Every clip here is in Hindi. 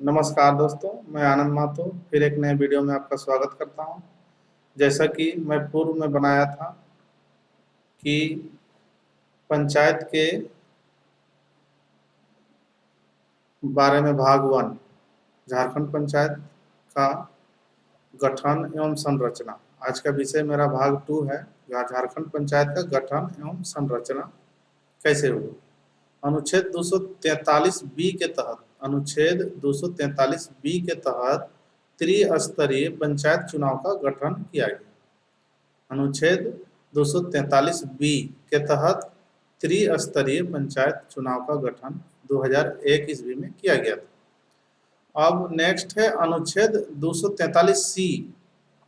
नमस्कार दोस्तों, मैं आनंद माथुर फिर एक नए वीडियो में आपका स्वागत करता हूं। जैसा कि मैं पूर्व में बनाया था कि पंचायत के बारे में भाग 1 झारखंड पंचायत का गठन एवं संरचना। आज का विषय मेरा भाग 2 है, झारखंड पंचायत का गठन एवं संरचना कैसे हुई। अनुच्छेद 243 बी के तहत त्रिस्तरीय पंचायत चुनाव का गठन किया गया। अनुच्छेद 243 बी के तहत त्रिस्तरीय पंचायत चुनाव का गठन 2001 ईस्वी में किया गया था। अब नेक्स्ट है अनुच्छेद 243 सी,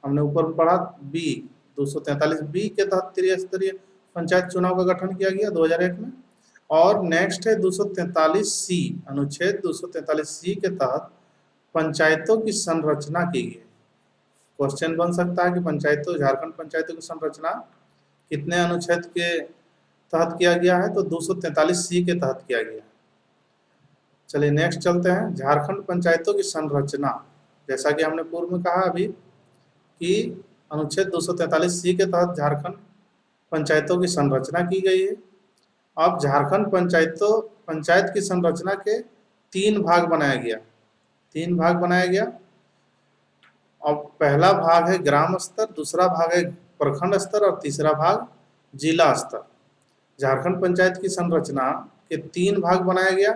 हमने ऊपर पढ़ा बी, 243 बी के तहत त्रिस्तरीय पंचायत चुनाव का गठन किया गया 2001 में। और नेक्स्ट है 243 सी, अनुच्छेद 243 सी के तहत पंचायतों की संरचना की गई। क्वेश्चन बन सकता है कि झारखंड पंचायतों की संरचना कितने अनुच्छेद के तहत किया गया है, तो 243 सी के तहत किया गया। चलिए नेक्स्ट चलते हैं, झारखंड पंचायतों की संरचना। जैसा कि हमने पूर्व में कहा अभी कि अनुच्छेद 243 सी के तहत झारखंड पंचायतों की संरचना की गई है। अब झारखंड पंचायत की संरचना के 3 भाग बनाया गया। अब पहला भाग है ग्राम स्तर, दूसरा भाग है प्रखंड स्तर और तीसरा भाग जिला स्तर। झारखंड पंचायत की संरचना के 3 भाग बनाया गया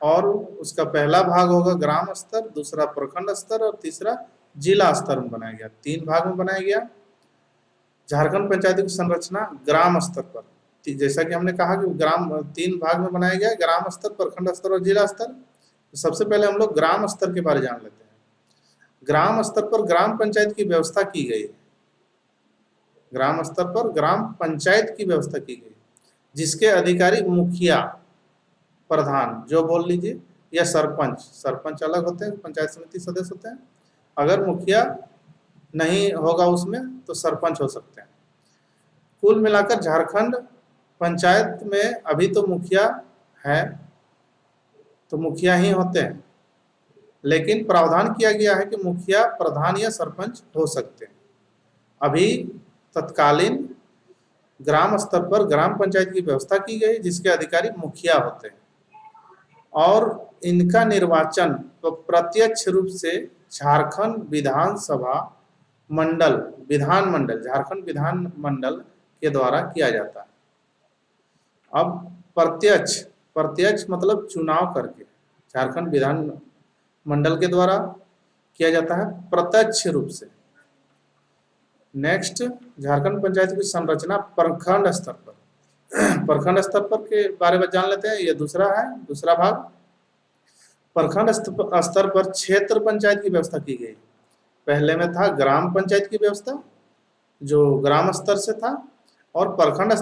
और उसका पहला भाग होगा ग्राम स्तर, दूसरा प्रखंड स्तर और तीसरा जिला स्तर में बनाया गया। 3 भाग में बनाया गया झारखंड पंचायत की संरचना ग्राम स्तर पर। जैसा कि हमने कहा कि 3 भाग में बनाया गया, ग्राम स्तर, प्रखंड स्तर और जिला स्तर। तो सबसे पहले हम लोग ग्राम स्तर के बारे में जान लेते हैं। ग्राम स्तर पर ग्राम पंचायत की व्यवस्था की गई है। ग्राम स्तर पर ग्राम पंचायत की व्यवस्था की गई, जिसके अधिकारी मुखिया, प्रधान जो बोल लीजिए, या सरपंच अलग होते हैं, पंचायत समिति सदस्य होते हैं। अगर मुखिया नहीं होगा उसमें तो सरपंच हो सकते हैं। कुल मिलाकर झारखंड पंचायत में अभी तो मुखिया है, तो मुखिया ही होते हैं, लेकिन प्रावधान किया गया है कि मुखिया, प्रधान या सरपंच हो सकते हैं। अभी तत्कालीन ग्राम स्तर पर ग्राम पंचायत की व्यवस्था की गई, जिसके अधिकारी मुखिया होते हैं और इनका निर्वाचन प्रत्यक्ष रूप से झारखंड विधानसभा मंडल, झारखंड विधान मंडल के द्वारा किया जाता है। अब प्रत्यक्ष मतलब चुनाव करके झारखंड विधान मंडल के द्वारा किया जाता है, प्रत्यक्ष रूप से। नेक्स्ट, झारखंड पंचायत की संरचना प्रखंड स्तर पर। प्रखंड स्तर पर के बारे में जान लेते हैं, ये दूसरा भाग। प्रखंड स्तर पर क्षेत्र पंचायत की व्यवस्था की गई। पहले में था ग्राम पंचायत की व्यवस्था जो ग्राम स्तर से था, और प्रखंड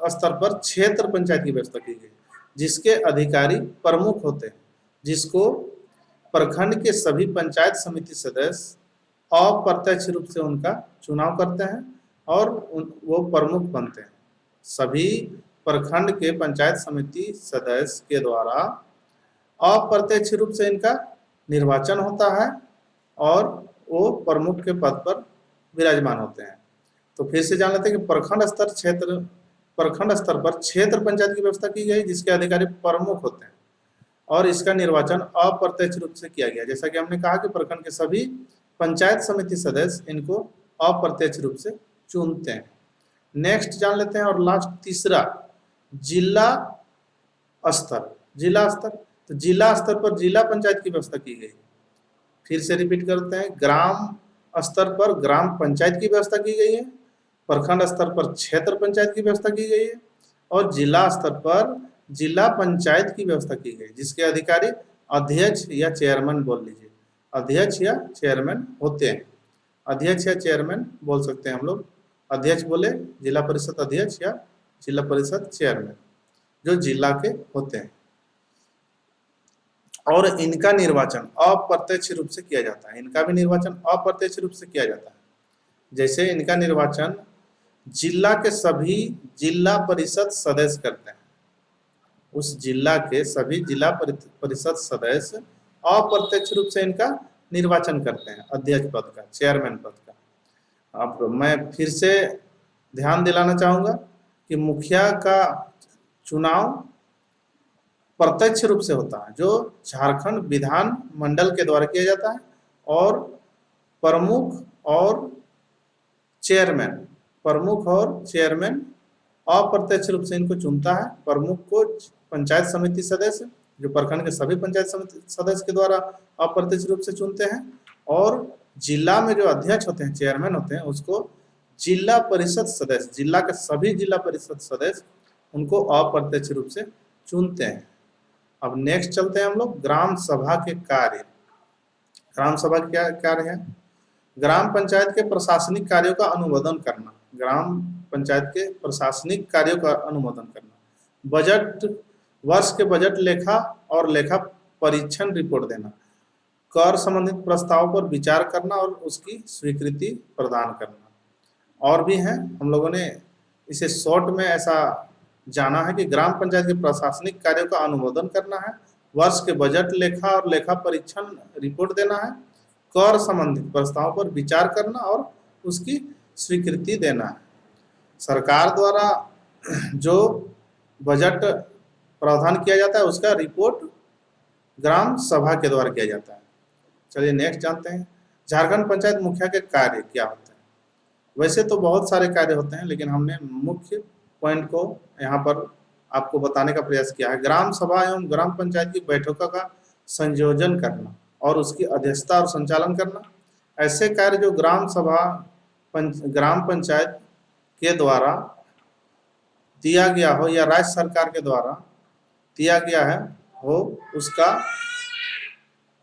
स्तर पर क्षेत्र पंचायत की व्यवस्था की गई, जिसके अधिकारी प्रमुख होते हैं, जिसको प्रखंड के सभी पंचायत समिति सदस्य अप्रत्यक्ष रूप से उनका चुनाव करते हैं और वो प्रमुख बनते हैं। सभी प्रखंड के पंचायत समिति सदस्य के द्वारा अप्रत्यक्ष रूप से इनका निर्वाचन होता है और वो प्रमुख के पद पर विराजमान होते हैं। तो फिर से जान लेते हैं कि प्रखंड स्तर पर क्षेत्र पंचायत की व्यवस्था की गई, जिसके अधिकारी प्रमुख होते हैं और इसका निर्वाचन अप्रत्यक्ष रूप से किया गया। जैसा कि हमने कहा कि प्रखंड के सभी पंचायत समिति सदस्य इनको अप्रत्यक्ष रूप से चुनते हैं। नेक्स्ट जान लेते हैं, और लास्ट तीसरा, जिला स्तर। तो जिला स्तर पर जिला पंचायत की व्यवस्था की गई। फिर से रिपीट करते हैं, ग्राम स्तर पर ग्राम पंचायत की व्यवस्था की गई है, प्रखंड स्तर पर क्षेत्र पंचायत की व्यवस्था की गई है और जिला स्तर पर जिला पंचायत की व्यवस्था की गई, जिसके अधिकारी अध्यक्ष या चेयरमैन बोल लीजिए, अध्यक्ष या चेयरमैन होते हैं। अध्यक्ष या चेयरमैन बोल सकते हैं हम लोग। अध्यक्ष बोले जिला परिषद अध्यक्ष या जिला परिषद चेयरमैन, जो जिला के होते हैं। और इनका निर्वाचन अप्रत्यक्ष रूप से किया जाता है। इनका भी निर्वाचन अप्रत्यक्ष रूप से किया जाता है। जैसे इनका निर्वाचन जिला के सभी जिला परिषद सदस्य करते हैं। उस जिला के सभी जिला परिषद सदस्य अप्रत्यक्ष रूप से इनका निर्वाचन करते हैं, अध्यक्ष पद का, चेयरमैन पद का। अब मैं फिर से ध्यान दिलाना चाहूँगा कि मुखिया का चुनाव प्रत्यक्ष रूप से होता है, जो झारखंड विधान मंडल के द्वारा किया जाता है, और प्रमुख और चेयरमैन अप्रत्यक्ष रूप से इनको चुनता है। प्रमुख को पंचायत समिति सदस्य, जो प्रखंड के सभी पंचायत समिति सदस्य के द्वारा अप्रत्यक्ष रूप से चुनते हैं, और जिला में जो अध्यक्ष होते हैं, चेयरमैन होते हैं, उसको जिला परिषद सदस्य, जिला के सभी जिला परिषद सदस्य उनको अप्रत्यक्ष रूप से चुनते हैं। अब नेक्स्ट चलते हैं हम लोग ग्राम सभा के कार्य। ग्राम सभा क्या कार्य है? ग्राम पंचायत के प्रशासनिक कार्यों का अनुमोदन करना, ग्राम पंचायत के प्रशासनिक कार्यों का अनुमोदन करना, बजट वर्ष के बजट लेखा और लेखा परीक्षण रिपोर्ट देना, कर संबंधित प्रस्तावों पर विचार करना और उसकी स्वीकृति प्रदान करना। और भी हैं, हम लोगों ने इसे शॉर्ट में ऐसा जाना है कि ग्राम पंचायत के प्रशासनिक कार्यों का अनुमोदन करना है, वर्ष के बजट लेखा और लेखा परीक्षण रिपोर्ट देना है, कर संबंधित प्रस्तावों पर विचार करना और उसकी स्वीकृति देना है। सरकार द्वारा जो बजट प्रावधान किया जाता है उसका रिपोर्ट ग्राम सभा के द्वारा किया जाता है। चलिए नेक्स्ट जानते हैं झारखंड पंचायत मुखिया के कार्य क्या होते हैं। वैसे तो बहुत सारे कार्य होते हैं, लेकिन हमने मुख्य पॉइंट को यहाँ पर आपको बताने का प्रयास किया है। ग्राम सभा एवं ग्राम पंचायत की बैठकों का संयोजन करना और उसकी अध्यक्षता और संचालन करना, ऐसे कार्य जो ग्राम सभा ग्राम पंचायत के द्वारा दिया गया हो या राज्य सरकार के द्वारा दिया गया है हो, उसका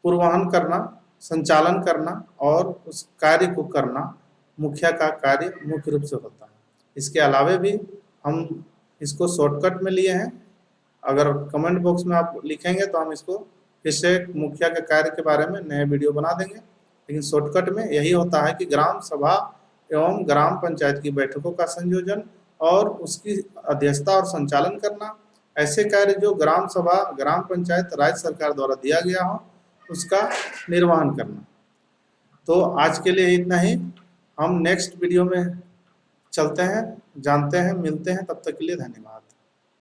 पूर्वहन करना, संचालन करना और उस कार्य को करना मुखिया का कार्य मुख्य रूप से होता है। इसके अलावे भी हम इसको शॉर्टकट में लिए हैं। अगर कमेंट बॉक्स में आप लिखेंगे तो हम इसको फिर से मुखिया के कार्य के बारे में नए वीडियो बना देंगे, लेकिन शॉर्टकट में यही होता है कि ग्राम सभा एवं ग्राम पंचायत की बैठकों का संयोजन और उसकी अध्यक्षता और संचालन करना, ऐसे कार्य जो ग्राम सभा ग्राम पंचायत राज्य सरकार द्वारा दिया गया हो उसका निर्वहन करना। तो आज के लिए इतना ही, हम नेक्स्ट वीडियो में चलते हैं, जानते हैं, मिलते हैं, तब तक के लिए धन्यवाद।